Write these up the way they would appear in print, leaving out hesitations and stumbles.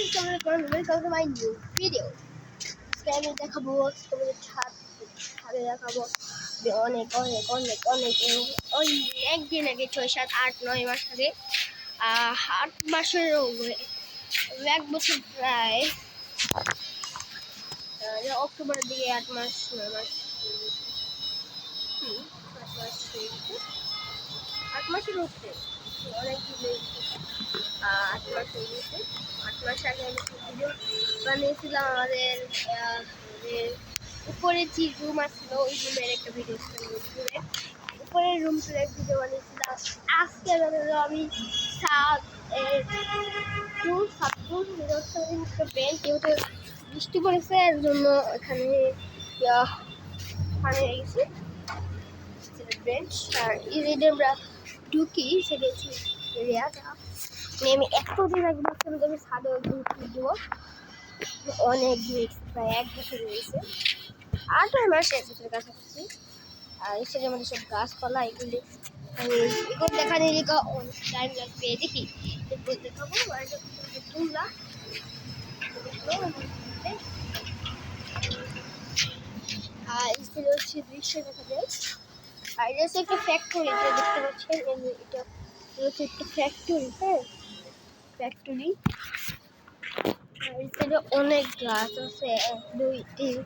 welcome to my new video. আমি দেখাবো তোমাদের ছাদে দেখাবো যে অনেক অনেক অনেক অনেক অনেক দিন আগে 6, 7, 8, 9 মাস আগে 8 মাসেরও এক বছর প্রায় অক্টোবরের দিকে 8 মাস 9 মাস 8 মাসের উপরে অনেক দিন 8 মাস হয়ে গেছে। 8 মাস আগে আমি ভিডিও বানিয়েছিলাম আমাদের উপরে যে রুম আসছিল ওই রুমের একটা ভিডিও ছিল। উপরের রুমটার এক ভিডিও বানিয়েছিলাম। আজকে আমি যেহেতু বৃষ্টি পড়েছে এর জন্য এখানে পানি হয়ে গেছে বেঞ্চ। আর এই রেডে আমরা ঢুকি সেটা হচ্ছে এরিয়াটা। আমি এতদিন আগে ভাবছিলাম যে আমি ছাদে ঘুরতে দেবো, অনেক ঘুরেছি, প্রায় 1 বছর হয়েছে, 8 মাস 1 বছরের কাছাকাছি। আর এসে আমাদের সব গাছপালা এগুলি এগুলো দেখানে অনেক টাইম লাগবে। দেখি এরপর দেখাবো তুললা আর এখানে হচ্ছে দৃশ্য দেখা যায়। আর এটা হচ্ছে একটা ফ্যাক্টরি, এটা দেখতে পাচ্ছেন, এটা হচ্ছে একটা ফ্যাক্টরি। হ্যাঁ, ফ্যাক্টরি। আর এখানে অনেক গাছ আছে, 1, 2, 3,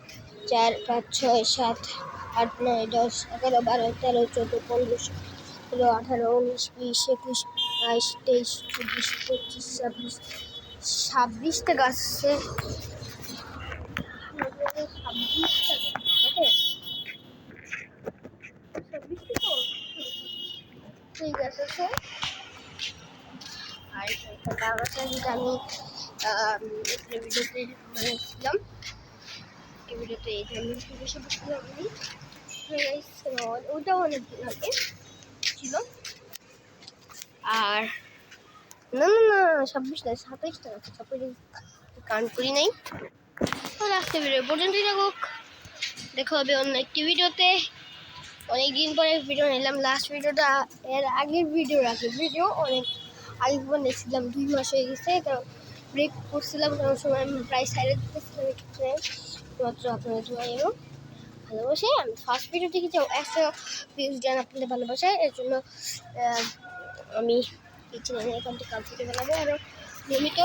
4, 5, 6, 7, 8, 9, 10, 11, 12, 13, 14, 15, 16, 18, 19, 20, 21, 22, 23, 24, 25, 26, 26টা গাছ আছে। 26টা গাছ আছে। আর বাগানটা যেটা আমি ভিডিওতে বানিয়েছিলাম, এই ভিডিওতে এই ধরনের বসে বসছিলাম আমি। ওটাও অনেক দিন আগে ছিল। আর না না না 26 না 27টা আছে, 27 কাউন্ট করি নাই। তাহলে আজকে ভিডিও পর্যন্তই থাকুক, দেখা হবে অন্য একটি ভিডিওতে। অনেকদিন পরে ভিডিও নিলাম। লাস্ট ভিডিওটা এর আগের ভিডিও অনেক আগে বানিয়েছিলাম, 2 মাস হয়ে গেছে, কারণ ব্রেক করছিলাম, কারণ সময় আমি প্রায় সাইডে দিতেছিলাম মাত্র আপনাদের জন্য এবং ভালোবাসে। আমি ফার্স্ট ভিডিও থেকে 100 ভিউজ দেন আপনাদের ভালোবাসায়, এর জন্য আমি এই চ্যানেলে অ্যাকাউন্টে কাজ করতে পারবো এবং নিয়মিত